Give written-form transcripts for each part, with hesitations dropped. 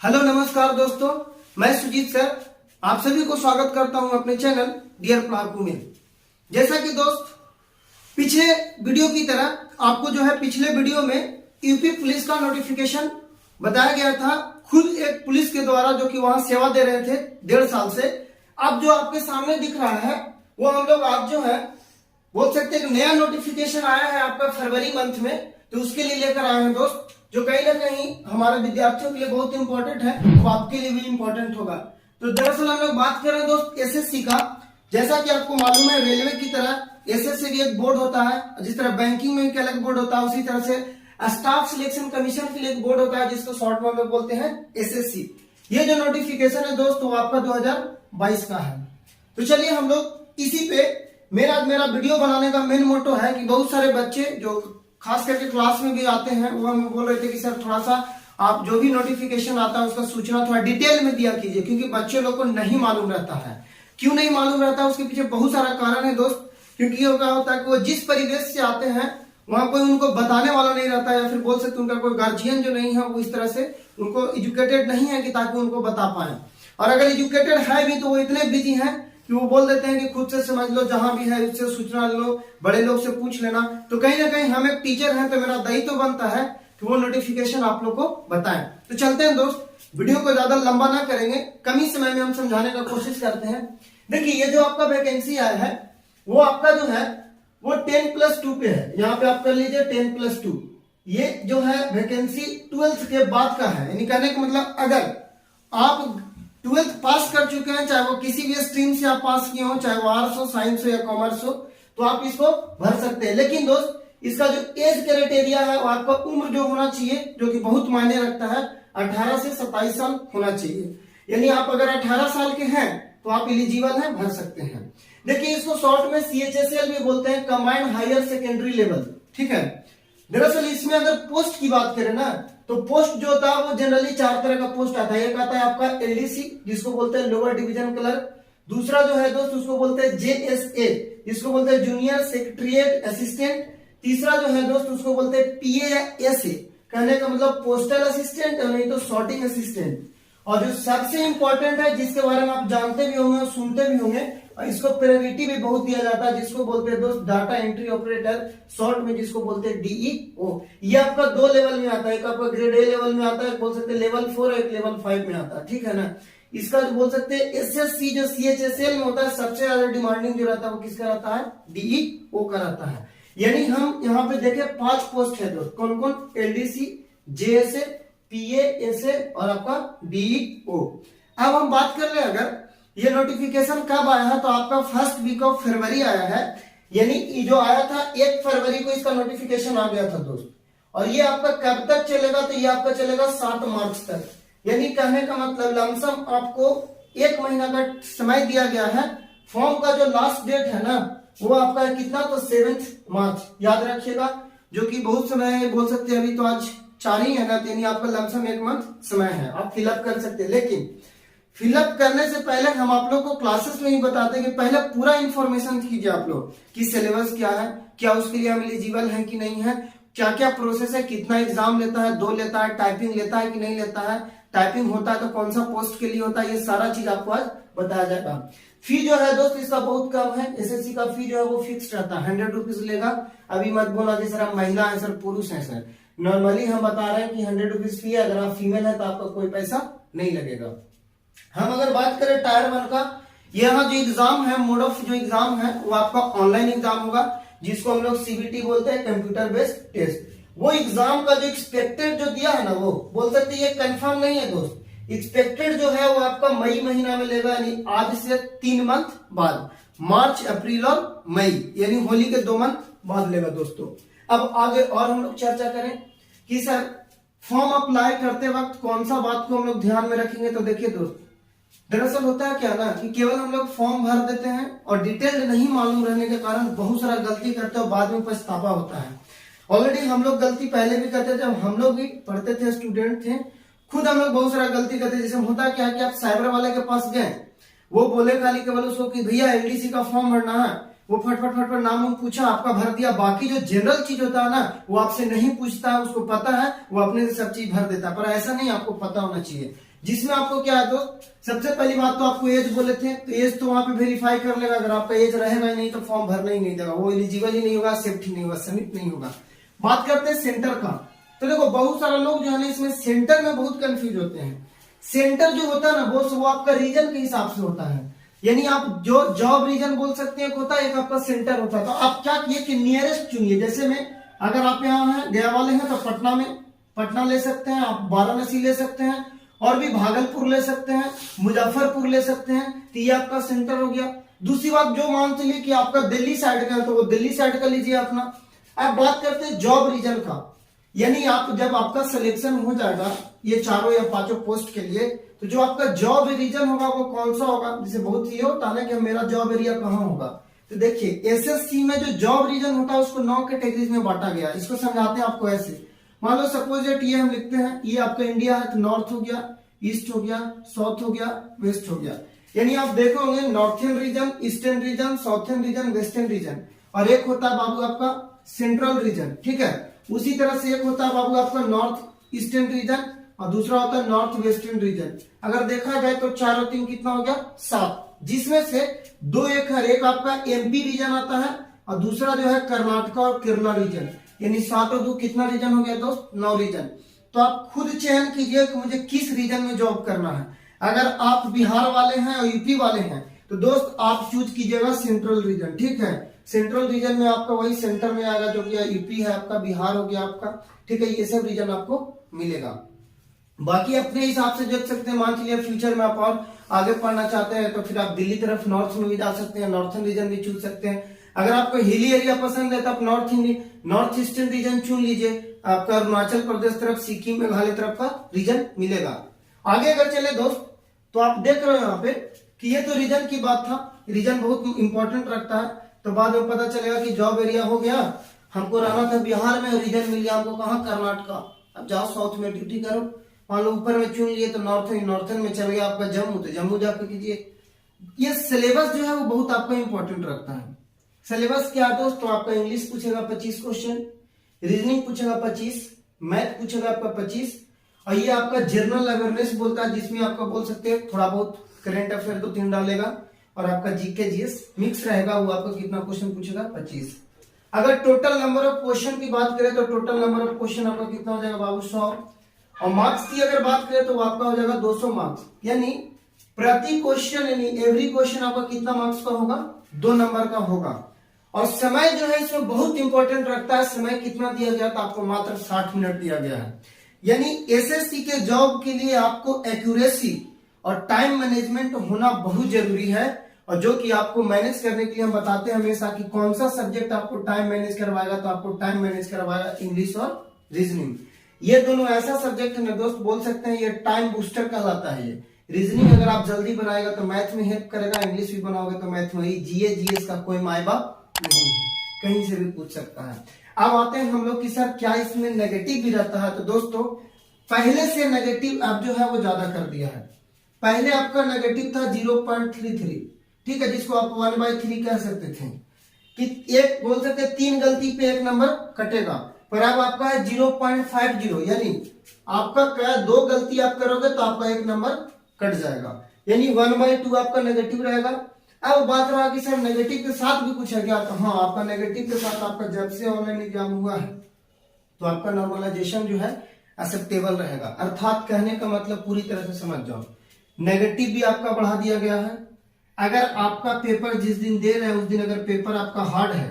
Hello नमस्कार दोस्तों, मैं सुजीत सर आप सभी को स्वागत करता हूं अपने चैनल डियर पढ़ाकू में। जैसा कि दोस्त पिछले वीडियो की तरह आपको जो है पिछले वीडियो में यूपी पुलिस का नोटिफिकेशन बताया गया था, खुद एक पुलिस के द्वारा जो कि वहां सेवा दे रहे थे 1.5 साल से। अब जो आपके सामने दिख रहा है वो हम लोग आज जो है बोल सकते हैं नया नोटिफिकेशन आया है आपका फरवरी मंथ में, तो उसके लिए लेकर आए हैं दोस्त, जो कहीं ना कहीं हमारे विद्यार्थियों के लिए बहुत इंपॉर्टेंट है, वो आपके लिए भी इंपॉर्टेंट होगा। तो दरअसल हम लोग बात कर रहे हैं दोस्त एसएससी का। जैसा कि आपको मालूम है रेलवे की तरह एसएससी भी एक बोर्ड होता है, जिस तरह बैंकिंग में एक अलग बोर्ड होता है उसी तरह से स्टाफ सिलेक्शन कमीशन के लिए एक बोर्ड होता है जिसको शॉर्ट में हम लोग बोलते हैं एसएससी। ये जो नोटिफिकेशन है दोस्त वो आपका 2022 का है। तो चलिए हम लोग इसी पे मेरा वीडियो बनाने का मेन मोटो है कि बहुत सारे बच्चे जो खास करके क्लास में भी आते हैं वो हमें बोल रहे थे कि सर थोड़ा सा आप जो भी नोटिफिकेशन आता है उसका सूचना थोड़ा डिटेल में दिया कीजिए, क्योंकि बच्चे लोग को नहीं मालूम रहता है। क्यों नहीं मालूम रहता है उसके पीछे बहुत सारा कारण है दोस्त, क्योंकि क्या होता है कि वो जिस परिवेश से आते हैं वहां कोई उनको बताने वाला नहीं रहता है, या फिर बोल सकते उनका कोई गार्जियन जो नहीं है वो इस तरह से उनको एजुकेटेड नहीं है कि ताकि उनको बता पाए। और अगर एजुकेटेड है भी तो वो इतने बिजी हैं कि वो बोल देते हैं कि खुद से समझ लो, जहां भी है उससे सूचना लो, बड़े लोग से पूछ लेना। तो कहीं ना कहीं हम एक टीचर हैं तो मेरा दायित्व बनता है कि वो नोटिफिकेशन आप लोग को बताएं। तो चलते हैं दोस्त, वीडियो को ज्यादा लंबा ना करेंगे, कम ही समय में हम समझाने का कोशिश करते हैं। देखिए ये जो आपका वैकेंसी आया है वो आपका जो है वो 10+2 पे है। यहाँ पे आप कर लीजिए 10+2। ये जो है वैकेंसी 12th के बाद का है, यानी कहने का मतलब अगर आप 12th पास कर चुके हैं, चाहे वो किसी भी स्ट्रीम से आप पास किए हो, चाहे वो आर्ट्स हो, साइंस हो या कॉमर्स हो, तो आप इसको भर सकते हैं। लेकिन दोस्त इसका जो एज क्राइटेरिया है वो आपका उम्र जो होना चाहिए, जो कि बहुत मायने रखता है, 18 से 27 साल होना चाहिए। यानी आप अगर 18 साल के हैं तो आप एलिजिबल हैं, भर सकते हैं। देखिए इसको शॉर्ट में CHSL भी बोलते हैं, कंबाइंड हायर सेकेंडरी लेवल, ठीक है। दरअसल इसमें अगर पोस्ट की बात करें ना तो पोस्ट जो होता है वो जनरली 4 तरह का पोस्ट आता है। एक आता है आपका LDC जिसको बोलते हैं लोअर डिवीजन क्लर्क, दूसरा जो है दोस्त उसको बोलते हैं JSA जिसको बोलते हैं जूनियर सेक्रेटरिएट असिस्टेंट, तीसरा जो है दोस्त उसको बोलते हैं PA या SA, कहने का मतलब पोस्टल असिस्टेंट और नहीं तो सॉर्टिंग असिस्टेंट। और जो सबसे इंपॉर्टेंट है जिसके बारे में आप जानते भी होंगे और सुनते भी होंगे, और इसको प्रायोरिटी भी बहुत दिया जाता है, जिसको बोलते हैं दोस्त डाटा एंट्री ऑपरेटर, शॉर्ट में जिसको बोलते हैं DEO। ये आपका 2 लेवल में आता है, एक आपका ग्रेड A लेवल में आता है, बोल सकते हैं लेवल 4 और एक लेवल 5 में आता है, ठीक है ना। इसका जो बोल सकते हैं SSC जो CHSL में होता है सबसे ज्यादा डिमांडिंग जो रहता है वो किसका रहता है, DEO का रहता है। यानी हम यहाँ पे देखें 5 पोस्ट है दोस्त, कौन कौन, LDC, JSA, PA, SA और आपका DEO। अब हम बात कर ले अगर ये नोटिफिकेशन कब आया है तो आपका फर्स्ट वीक ऑफ फरवरी आया है, यानी जो आया था 1 फरवरी को इसका नोटिफिकेशन आ गया था दोस्त। और ये आपका कब तक चलेगा तो ये आपका चलेगा 7 मार्च तक। यानी कहने का मतलब लमसम आपको 1 महीना का समय दिया गया है। फॉर्म का जो लास्ट डेट है ना वो आपका कितना, तो 7 मार्च याद रखिएगा, जो कि बहुत समय बोल सकते हैं, अभी तो आज 4 ही है ना, यानी आपका लमसम 1 मंथ समय है, आप फिलअप कर सकते हैं। लेकिन फिलअप करने से पहले हम आप लोग को क्लासेस में ही बताते हैं कि पहले पूरा इंफॉर्मेशन कीजिए आप लोग कि सिलेबस क्या है, क्या उसके लिए हम एलिजिबल हैं कि नहीं है, क्या क्या प्रोसेस है, कितना एग्जाम लेता है, 2 लेता है, टाइपिंग लेता है कि नहीं लेता है, टाइपिंग होता है तो कौन सा पोस्ट के लिए होता है, ये सारा चीज आपको आज बताया जाएगा। फी जो है दोस्त इसका बहुत कम है, SSC का फी जो है वो फिक्स रहता है, 100 रुपीज लेगा। अभी मत बोला कि सर हम महिला है सर पुरुष है सर, नॉर्मली हम बता रहे हैं कि 100 रुपीज फी है, अगर आप फीमेल है तो आपका कोई पैसा नहीं लगेगा। हम अगर बात करें टायर 1 का, यहाँ जो एग्जाम है, मोड ऑफ जो एग्जाम है वो आपका ऑनलाइन एग्जाम होगा, जिसको हम लोग CBT बोलते हैं, कंप्यूटर बेस्ड टेस्ट। वो एग्जाम का जो एक्सपेक्टेड जो दिया है ना वो बोल सकते हैं ये कंफर्म नहीं है दोस्त, एक्सपेक्टेड जो है वो आपका मई महीना में लेगा, यानी आज से 3 मंथ बाद, मार्च, अप्रैल और मई, यानी होली के 2 मंथ बाद लेगा दोस्तों। अब आगे और हम लोग चर्चा करें कि सर फॉर्म अप्लाई करते वक्त कौन सा बात को हम लोग ध्यान में रखेंगे। तो देखिए दोस्त दरअसल होता है क्या ना कि केवल हम लोग फॉर्म भर देते हैं और डिटेल नहीं मालूम रहने के कारण बहुत सारा गलती करते हैं और बाद में पछतावा होता है। ऑलरेडी हम लोग गलती पहले भी करते थे, जब हम लोग भी पढ़ते थे, स्टूडेंट थे, खुद हम लोग बहुत सारा गलती करते थे। जैसे होता क्या है कि आप साइबर वाले के पास गए, वो बोले खाली केवल उसको कि भैया LDC का फॉर्म भरना है, वो फट नाम पूछा, आपका भर दिया, बाकी जो जनरल चीज होता है ना वो आपसे नहीं पूछता है, उसको पता है, वो अपने से सब चीज भर देता है। पर ऐसा नहीं, आपको पता होना चाहिए जिसमें आपको क्या है दोस्त, सबसे पहली बात तो आपको एज बोले थे, तो एज तो वहां पे वेरीफाई कर लेगा। अगर आपका एज रहेगा ही नहीं तो फॉर्म भरना ही नहीं देगा, वो एलिजिबल ही नहीं होगा, एक्सेप्ट ही नहीं होगा, सबमिट नहीं होगा। बात करते हैं सेंटर का। तो देखो बहुत सारे लोग जो है ना इसमें सेंटर में बहुत कंफ्यूज होते हैं। सेंटर जो होता है ना वो आपका रीजन के हिसाब से होता है, यानी आप जो जॉब रीजन बोल सकते हैं होता है, एक आपका सेंटर होता है। तो आप क्या किए कि नियरेस्ट चुनिए। जैसे में अगर आप यहाँ हैं गया वाले हैं तो पटना में पटना ले सकते हैं, आप वाराणसी ले सकते हैं, और भी भागलपुर ले सकते हैं, मुजफ्फरपुर ले सकते हैं। तो ये आपका सेंटर हो गया। दूसरी बात, जो मान चलिए कि आपका दिल्ली साइड का है तो वो दिल्ली साइड का लीजिए अपना। अब बात करते हैं जॉब रीजन का, यानी आप जब आपका सिलेक्शन हो जाएगा ये चारों या पांचों पोस्ट के लिए, तो जो आपका जॉब रीजन होगा वो कौन सा होगा। जैसे बहुत ये होता है ना कि मेरा जॉब एरिया कहाँ होगा, तो देखिए एसएससी में जो जॉब रीजन होता है उसको 9 कैटेगरीज में बांटा गया। इसको समझाते हैं आपको ऐसे। मान लो सपोज ये हम लिखते हैं, ये आपका इंडिया है तो नॉर्थ हो गया, ईस्ट हो गया, साउथ हो गया, वेस्ट हो गया। यानी आप देखोगे northern region, eastern region, southern region, western region, और एक होता है बाबू आपका सेंट्रल रीजन, ठीक है। उसी तरह से एक होता है बाबू आपका नॉर्थ ईस्टर्न रीजन और दूसरा होता है नॉर्थ वेस्टर्न रीजन। अगर देखा जाए तो 4 और 3 कितना हो गया 7, जिसमें से 2 एक है, एक आपका एमपी रीजन आता है और दूसरा जो है कर्नाटका और केरला रीजन। यानी 7 और 2 कितना रीजन हो गया दोस्त, 9 रीजन। तो आप खुद चयन कीजिए कि मुझे किस रीजन में जॉब करना है। अगर आप बिहार वाले हैं और यूपी वाले हैं तो दोस्त आप चूज कीजिएगा सेंट्रल रीजन, ठीक है। सेंट्रल रीजन में आपका वही सेंटर में आएगा जो कि यूपी है आपका, बिहार हो गया आपका, ठीक है। ये सब रीजन आपको मिलेगा। बाकी अपने हिसाब से देख सकते हैं। मान चलिए फ्यूचर में आप और आगे पढ़ना चाहते हैं तो फिर आप दिल्ली तरफ नॉर्थ में भी जा सकते हैं, नॉर्थर्न रीजन भी चूज सकते हैं। अगर आपको हिली एरिया पसंद है तो आप नॉर्थ ईस्टर्न रीजन चुन लीजिए। आपका अरुणाचल प्रदेश तरफ, सिक्किम, मेघालय तरफ का रीजन मिलेगा। आगे अगर चले दोस्त तो आप देख रहे हो यहाँ पे कि ये तो रीजन की बात था, रीजन बहुत इंपॉर्टेंट रखता है। तो बाद में पता चलेगा कि जॉब एरिया हो गया, हमको रहना था बिहार में, रीजन मिल गया हमको कहाँ, कर्नाटका। अब जाओ साउथ में ड्यूटी करो। मान लो ऊपर में चुन लिए तो नॉर्थर्न में चल गया आपका जम्मू, तो जम्मू जाकर कीजिए। ये सिलेबस जो है वो बहुत आपका इंपॉर्टेंट रखता है। सिलेबस क्या है दोस्त, तो आपका इंग्लिश पूछेगा 25 क्वेश्चन, रीजनिंग पूछेगा 25, मैथ पूछेगा आपका 25, और ये आपका जनरल अवेयरनेस बोलता है जिसमें आपका बोल सकते हैं थोड़ा बहुत करंट अफेयर 2-3 डालेगा, और आपका जीके जीएस मिक्स रहेगा। वो आपको कितना क्वेश्चन पूछेगा 25। अगर टोटल नंबर ऑफ क्वेश्चन की बात करें तो टोटल नंबर ऑफ क्वेश्चन आपका कितना हो जाएगा बाबू 100, और मार्क्स की अगर बात करें तो आपका हो जाएगा 200 मार्क्स। यानी प्रति क्वेश्चन, यानी एवरी क्वेश्चन आपका कितना मार्क्स का होगा, 2 नंबर का होगा। और समय जो है इसमें बहुत इंपॉर्टेंट रखता है। समय कितना दिया गया था आपको, मात्र 60 मिनट दिया गया है। यानी एसएससी के जॉब के लिए आपको एक्यूरेसी और टाइम मैनेजमेंट होना बहुत जरूरी है, और जो कि आपको मैनेज करने के लिए हम बताते हैं हमेशा कि कौन सा सब्जेक्ट आपको टाइम मैनेज करवाएगा। तो आपको टाइम मैनेज करवाएगा इंग्लिश और रीजनिंग। ये दोनों ऐसा सब्जेक्ट है ना दोस्त, बोल सकते हैं ये टाइम बूस्टर कहलाता है। ये रीजनिंग अगर आप जल्दी बनाएगा तो मैथ में हेल्प करेगा, इंग्लिश भी बनाओगे तो मैथ में ही। जीए जीएस का कोई माए बाप नहीं है, कहीं से भी पूछ सकता है। अब आते हैं हम लोग कि सर क्या इसमें नेगेटिव भी रहता है। तो दोस्तों पहले से नेगेटिव अब जो है वो ज्यादा कर दिया है। पहले आपका नेगेटिव था 0.33, ठीक है, जिसको आप 1/3 कह सकते थे कि एक बोल सकते 3 गलती पे 1 नंबर कटेगा। पर अब आपका है 0.50, यानी आपका क्या 2 गलती आप करोगे तो आपका 1 नंबर कट जाएगा, यानी 1/2 आपका नेगेटिव रहेगा। अब बात रहा कि सर नेगेटिव के साथ भी कुछ है क्या, तो हाँ आपका नेगेटिव के साथ आपका जब से ऑनलाइन एग्जाम हुआ है तो आपका नॉर्मलाइजेशन जो है एक्सेप्टेबल रहेगा। अर्थात कहने का मतलब पूरी तरह से समझ जाओ, नेगेटिव भी आपका बढ़ा दिया गया है। अगर आपका पेपर जिस दिन दे रहे हैं उस दिन अगर पेपर आपका हार्ड है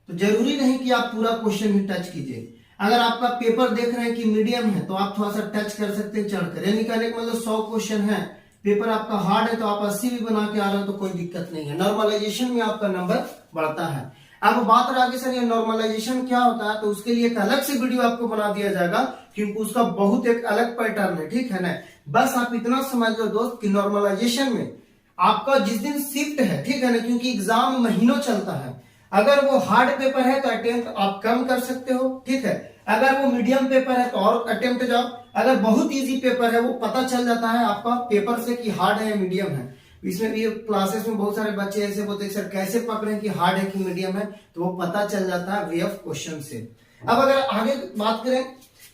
तो जरूरी नहीं कि आप पूरा क्वेश्चन ही टच कीजिए। अगर आपका पेपर देख रहे हैं कि मीडियम है तो आप थोड़ा सा टच कर सकते हैं चढ़कर, यानी कहने का मतलब 100 क्वेश्चन है, पेपर आपका हार्ड है तो आप 80 भी बना के आ रहे हो तो कोई दिक्कत नहीं है। नॉर्मलाइजेशन में आपका नंबर बढ़ता है। अब बात रहा कि सर ये नॉर्मलाइजेशन क्या होता है, तो उसके लिए एक अलग से वीडियो आपको बना दिया जाएगा क्योंकि उसका बहुत एक अलग पैटर्न है, ठीक है ना। बस आप इतना समझ लो दोस्त कि नॉर्मलाइजेशन में आपका जिस दिन शिफ्ट है, ठीक है ना, क्योंकि एग्जाम महीनों चलता है। अगर वो हार्ड पेपर है तो अटेम्प्ट आप कम कर सकते हो, ठीक है। अगर वो मीडियम पेपर है तो और अटेम्प्ट जाओ। अगर बहुत इजी पेपर है वो पता चल जाता है आपका पेपर से कि हार्ड है या मीडियम है। इसमें भी क्लासेस में बहुत सारे बच्चे ऐसे बोलते हैं सर कैसे पकड़ें कि हार्ड है कि मीडियम है, तो वो पता चल जाता है वे ऑफ क्वेश्चन से। अब अगर आगे बात करें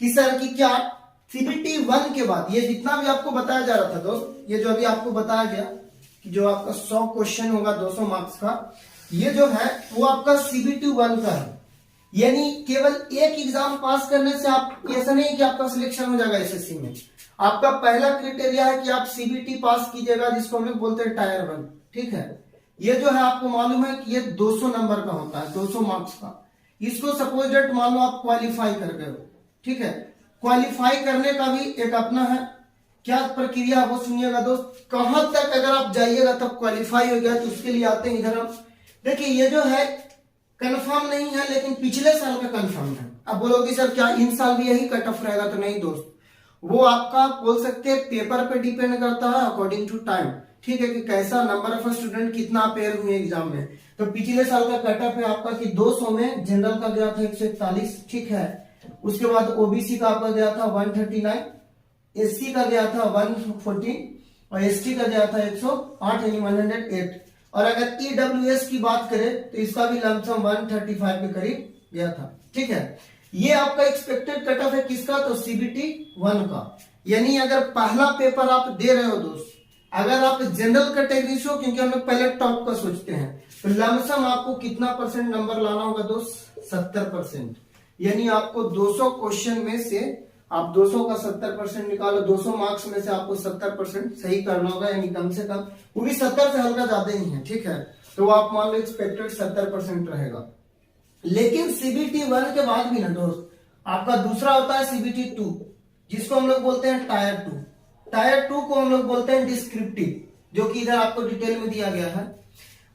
कि सर की क्या सीबीटी 1 के बाद ये जितना भी आपको बताया जा रहा था दोस्त, ये जो अभी आपको बताया गया कि जो आपका 100 क्वेश्चन होगा 200 मार्क्स का, ये जो है वो आपका सीबीटी 1 का है। यानी केवल एक एग्जाम पास करने से आप, ऐसा नहीं कि आपका सिलेक्शन हो जाएगा एसएससी में। आपका पहला क्राइटेरिया है कि आप सीबीटी पास कीजिएगा, जिसको हम लोग बोलते हैं टायर 1। ठीक है, ये जो है आपको मालूम है कि ये 200 नंबर का होता है, 200 मार्क्स का। इसको सपोज डेट मान लो आप क्वालिफाई कर गए हो। ठीक है, क्वालिफाई करने का भी एक अपना है, क्या प्रक्रिया वो सुनिएगा दोस्त। कहां तक अगर आप जाइएगा तब क्वालिफाई हो गया, तो उसके लिए आते हैं इधर हम। देखिए ये जो है कंफर्म नहीं है, लेकिन पिछले साल में कंफर्म है। अब बोलोगे सर क्या इन साल भी यही कट ऑफ रहेगा? तो नहीं दोस्त, वो आपका बोल सकते हैं पेपर पे डिपेंड करता है, अकॉर्डिंग टू टाइम। ठीक है, कि कैसा नंबर ऑफ स्टूडेंट कितना अपेयर हुए एग्जाम में। तो पिछले साल का कट ऑफ है आपका कि 200 में जनरल का गया था 141। ठीक है, उसके बाद ओबीसी का आपका गया था 139, एससी का गया था 114 और एसटी का गया था 108 यानी 108। और अगर ईडब्ल्यूएस की बात करें तो इसका भी लमसम 135 के करीब गया था। ठीक है, ये आपका एक्सपेक्टेड कट ऑफ है किसका? तो सीबीटी 1 का। यानी अगर पहला पेपर आप दे रहे हो दोस्त, अगर आप जनरल कैटेगरी से हो, क्योंकि हम लोग पहले टॉप का सोचते हैं, तो लमसम आपको कितना परसेंट नंबर लाना होगा दोस्त? 70%। यानी आपको 200 क्वेश्चन में से आप 200 का 70% निकालो, 200 मार्क्स में से आपको 70% सही करना होगा, यानी कम से कम, वो भी 70 से हल्का ज्यादा ही है। ठीक है, तो आप मान लो एक्सपेक्टेड 70% रहेगा। लेकिन सीबीटी 1 के बाद भी ना दोस्त, आपका दूसरा होता है सीबीटी 2, जिसको हम लोग बोलते हैं टायर 2। टायर 2 को हम लोग बोलते हैं डिस्क्रिप्टिव, जो कि इधर आपको डिटेल में दिया गया है।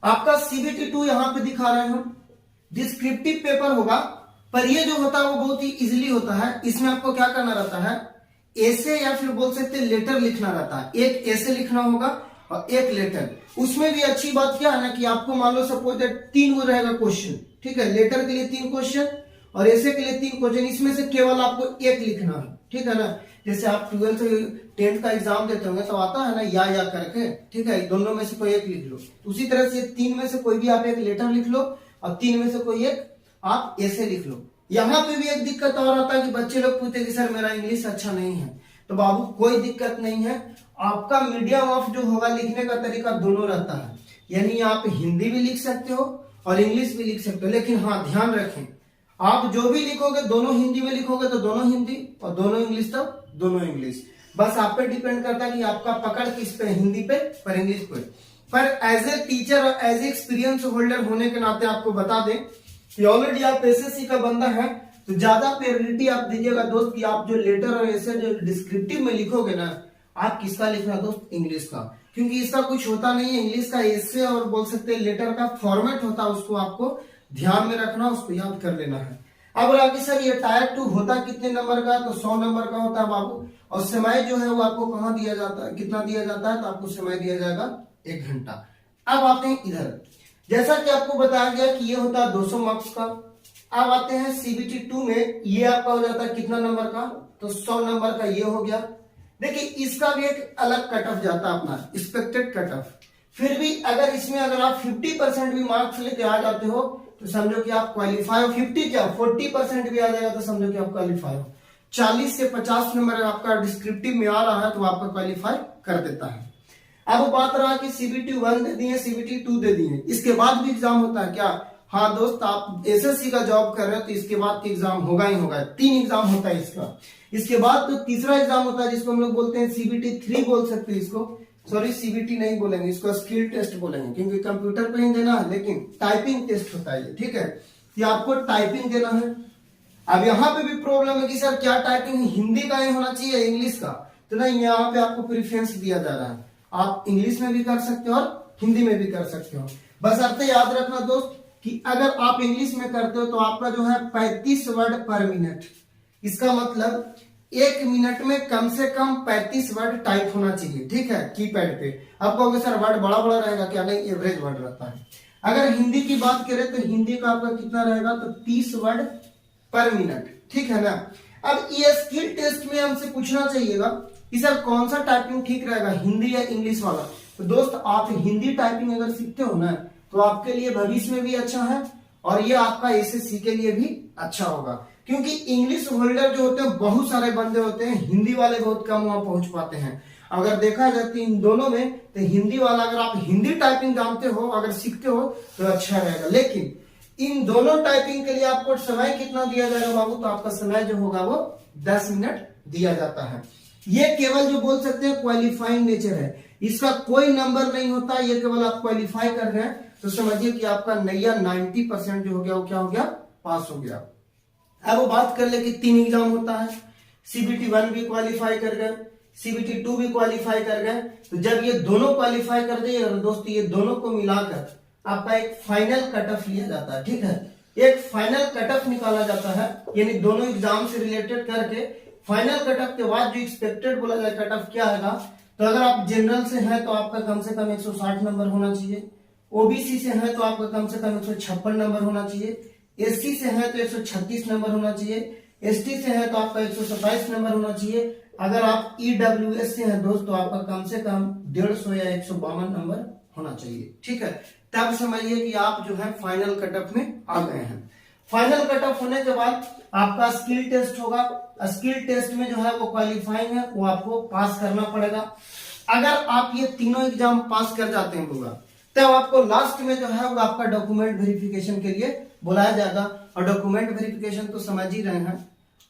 आपका सीबीटी 2 यहां पे दिखा रहे हैं हम, डिस्क्रिप्टिव पेपर होगा, पर ये जो होता है वो बहुत ही इजीली होता है। इसमें आपको क्या करना रहता है? एसे या फिर बोल सकते हैं लेटर लिखना रहता है। एक एसे लिखना होगा और एक लेटर। उसमें भी अच्छी बात क्या है ना कि आपको मान लो सपोज दैट 3 वो रहेगा क्वेश्चन। ठीक है, लेटर के लिए 3 क्वेश्चन और एसे के लिए 3 क्वेश्चन। इसमें से केवल आपको एक लिखना है। ठीक है ना, जैसे आप 12th 10th का एग्जाम देते होंगे तो आता है ना या करके। ठीक है, दोनों में से कोई एक लिख लो। उसी तरह से 3 में से कोई भी आप एक लेटर लिख लो और 3 में से कोई एक आप ऐसे लिख लो। यहाँ पे भी एक दिक्कत और आता है कि बच्चे लोग पूछते कि सर मेरा इंग्लिश अच्छा नहीं है। तो बाबू कोई दिक्कत नहीं है, आपका मीडियम ऑफ जो होगा लिखने का तरीका दोनों रहता है। यानी आप हिंदी भी लिख सकते हो और इंग्लिश भी लिख सकते हो। लेकिन हाँ ध्यान रखें, आप जो भी लिखोगे दोनों हिंदी में लिखोगे तो दोनों हिंदी, और दोनों इंग्लिश तो दोनों इंग्लिश। बस आप पे डिपेंड करता है कि आपका पकड़ किस पे, हिंदी पे पर इंग्लिश पे। पर एज ए टीचर और एज ए एक्सपीरियंस होल्डर होने के नाते आपको बता दें कि ऑलरेडी आप एसएससी का बंदा है, तो ज्यादा प्रायोरिटी आप दीजिएगा दोस्त कि आप जो लेटर और ऐसे जो डिस्क्रिप्टिव में लिखोगे ना, आप किसका लिखना दोस्त? इंग्लिश का। क्योंकि इसका कुछ होता नहीं है, इंग्लिश का ऐसे और बोल सकते हैं लेटर का फॉर्मेट होता है, उसको आपको ध्यान में रखना, उसको याद कर लेना है। अब बोला सर ये टायर 2 होता कितने नंबर का? तो 100 नंबर का होता है बाबू। और समय जो है वो आपको कहाँ दिया जाता है, कितना दिया जाता है? तो आपको समय दिया जाएगा 1 घंटा। अब आते हैं इधर, जैसा कि आपको बताया गया कि ये होता है 200 मार्क्स का। अब आते हैं सीबीटी 2 में, ये आपका हो जाता है कितना नंबर का? तो 100 नंबर का ये हो गया। देखिए इसका भी एक अलग कट ऑफ जाता है अपना, एक्सपेक्टेड कट ऑफ। फिर भी अगर इसमें अगर आप 50% भी मार्क्स लेके आ जाते हो तो समझो कि आप क्वालिफाई हो। 50 क्या 40% भी आ जाएगा तो समझो कि आप क्वालिफाई हो। 40 से 50 नंबर आपका डिस्क्रिप्टिव में आ रहा है तो आपका क्वालिफाई कर देता है। अब बात रहा कि सीबीटी 1 दे दिए, सीबीटी 2 दे दिए, इसके बाद भी एग्जाम होता है क्या? हाँ दोस्त, आप एसएससी का जॉब कर रहे हो तो इसके बाद एग्जाम होगा ही होगा। 3 एग्जाम होता है इसका। इसके बाद तो तीसरा एग्जाम होता है जिसको हम लोग बोलते हैं सीबीटी 3 बोल सकते हैं इसको। सॉरी सीबीटी नहीं बोलेंगे, इसको स्किल टेस्ट बोलेंगे, क्योंकि कंप्यूटर पे ही देना है, लेकिन टाइपिंग टेस्ट होता है ये। ठीक है, ये आपको टाइपिंग देना है। अब यहाँ पे भी प्रॉब्लम है कि सर क्या टाइपिंग हिंदी का ही होना चाहिए इंग्लिश का? तो नहीं, यहाँ पे आपको प्रेफरेंस दिया जा रहा है, आप इंग्लिश में भी कर सकते हो और हिंदी में भी कर सकते हो। बस अर्थ याद रखना दोस्त कि अगर आप इंग्लिश में करते हो तो आपका जो है 35 वर्ड पर मिनट। इसका मतलब 1 मिनट में कम से कम 35 वर्ड टाइप होना चाहिए। ठीक है, कीपैड पे। आप कहोगे सर वर्ड बड़ा बड़ा रहेगा क्या? नहीं, एवरेज वर्ड रहता है। अगर हिंदी की बात करें तो हिंदी का आपका कितना रहेगा? तो 30 वर्ड पर मिनट। ठीक है ना। अब ये स्किल टेस्ट में हमसे पूछना चाहिएगा कि सर कौन सा टाइपिंग ठीक रहेगा, हिंदी या इंग्लिश वाला? तो दोस्त आप हिंदी टाइपिंग अगर सीखते हो ना तो आपके लिए भविष्य में भी अच्छा है और ये आपका एसएससी के लिए भी अच्छा होगा। क्योंकि इंग्लिश होल्डर जो होते हैं बहुत सारे बंदे होते हैं, हिंदी वाले बहुत कम वहां पहुंच पाते हैं। अगर देखा जाए तो इन दोनों में तो हिंदी वाला, अगर आप हिंदी टाइपिंग जानते हो, अगर सीखते हो तो अच्छा रहेगा। लेकिन इन दोनों टाइपिंग के लिए आपको समय कितना दिया जाएगा बाबू? तो आपका समय जो होगा वो 10 मिनट दिया जाता है। ये केवल जो बोल सकते हैं क्वालिफाइंग नेचर है, इसका कोई नंबर नहीं होता, ये केवल आप क्वालिफाई कर रहे हैं तो समझिए कि आपका नैया 90% जो हो गया वो क्या हो गया? पास हो गया। अब वो बात कर ले कि 3 एग्जाम होता है, CBT 1 भी क्वालिफाई कर गए, CBT 2 भी क्वालिफाई कर गए, तो जब ये दोनों क्वालिफाई कर दिए दोस्तों, ये दोनों को मिलाकर आपका एक फाइनल कट ऑफ लिया जाता है। ठीक है, एक फाइनल कट ऑफ निकाला जाता है, यानी दोनों एग्जाम से रिलेटेड करके फाइनल कट ऑफ के बाद जो एक्सपेक्टेड बोला जाए कट ऑफ क्या है, तो अगर आप जनरल से हैं तो आपका कम से कम 160 नंबर होना चाहिए, ओबीसी से है तो आपका कम से कम 156 नंबर होना चाहिए, एससी से है तो 136 नंबर होना चाहिए, एसटी से है तो आपका 127 नंबर होना चाहिए। अगर आप ईडब्ल्यूएस से हैं दोस्त तो आपका कम से कम 150 या 152 नंबर होना चाहिए। ठीक है, तब समझिए कि आप जो है फाइनल कट ऑफ में आ गए हैं। फाइनल कट ऑफ होने के बाद आपका स्किल टेस्ट होगा। स्किल टेस्ट में जो है वो क्वालिफाइंग है, वो आपको पास करना पड़ेगा। अगर आप ये तीनों एग्जाम पास कर जाते हैं होगा, तब आपको लास्ट में जो है वो आपका डॉक्यूमेंट वेरिफिकेशन के लिए बुलाया जाएगा। और डॉक्यूमेंट वेरिफिकेशन तो समझ ही रहे हैं,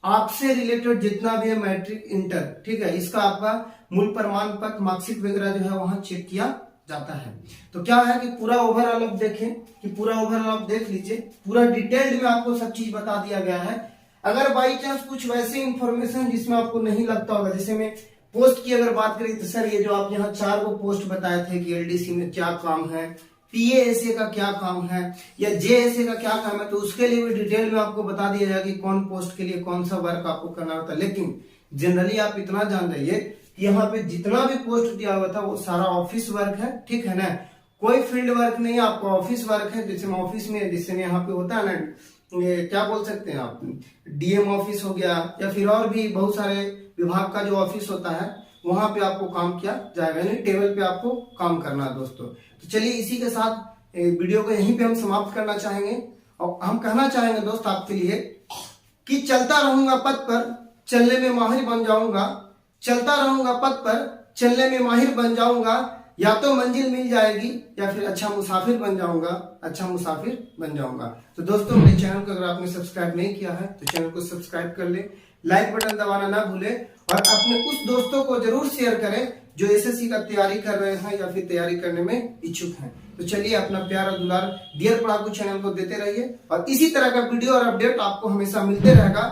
आपसे रिलेटेड जितना भी है मैट्रिक, इंटर, ठीक है, इसका आपका मूल प्रमाण पत्र, मार्कशीट वगैरह जो है वहां चेक किया जाता है। तो क्या है कि पूरा ओवरऑल आप देखें, कि पूरा ओवरऑल आप देख लीजिए, पूरा डिटेल्ड में आपको सब चीज बता दिया गया है। अगर बाई चांस कुछ वैसे इंफॉर्मेशन जिसमें आपको नहीं लगता होगा, जैसे मैं पोस्ट की अगर बात करें तो सर ये जो आप यहाँ 4 को पोस्ट बताए थे कि एलडीसी में क्या काम है, पीएएसए का क्या काम है, या जेएसए का क्या काम है, तो उसके लिए भी डिटेल में आपको बता दिया जाएगा कि कौन पोस्ट के लिए कौन सा वर्क आपको करना होता है। लेकिन जनरली आप इतना जान जाइए कि यहाँ पे जितना भी पोस्ट दिया हुआ था वो सारा ऑफिस वर्क है। ठीक है ना, कोई फील्ड वर्क नहीं है, आपको ऑफिस वर्क है। जैसे ऑफिस में जिससे यहाँ पे होता है ना, ये क्या बोल सकते हैं आप, डीएम ऑफिस हो गया, या फिर और भी बहुत सारे विभाग का जो ऑफिस होता है वहां पे आपको काम किया जाएगा, यानी टेबल पे आपको काम करना है दोस्तों। तो चलिए इसी के साथ वीडियो को यहीं पे हम समाप्त करना चाहेंगे। और हम कहना चाहेंगे दोस्त आपके लिए कि चलता रहूंगा पथ पर, चलने में माहिर बन जाऊंगा, चलता रहूंगा पथ पर, चलने में माहिर बन जाऊंगा, या तो मंजिल मिल जाएगी या फिर अच्छा मुसाफिर बन जाऊंगा, अच्छा मुसाफिर बन जाऊंगा। तो दोस्तों मेरे चैनल को अगर आपने सब्सक्राइब नहीं किया है तो चैनल को सब्सक्राइब कर ले, लाइक बटन दबाना ना भूले, और अपने उस दोस्तों को जरूर शेयर करें जो एसएससी का तैयारी कर रहे हैं या फिर तैयारी करने में इच्छुक हैं। तो चलिए अपना प्यार और दुलार डियर पढ़ाकू चैनल को देते रहिए, और इसी तरह का वीडियो और अपडेट आपको हमेशा मिलते रहेगा।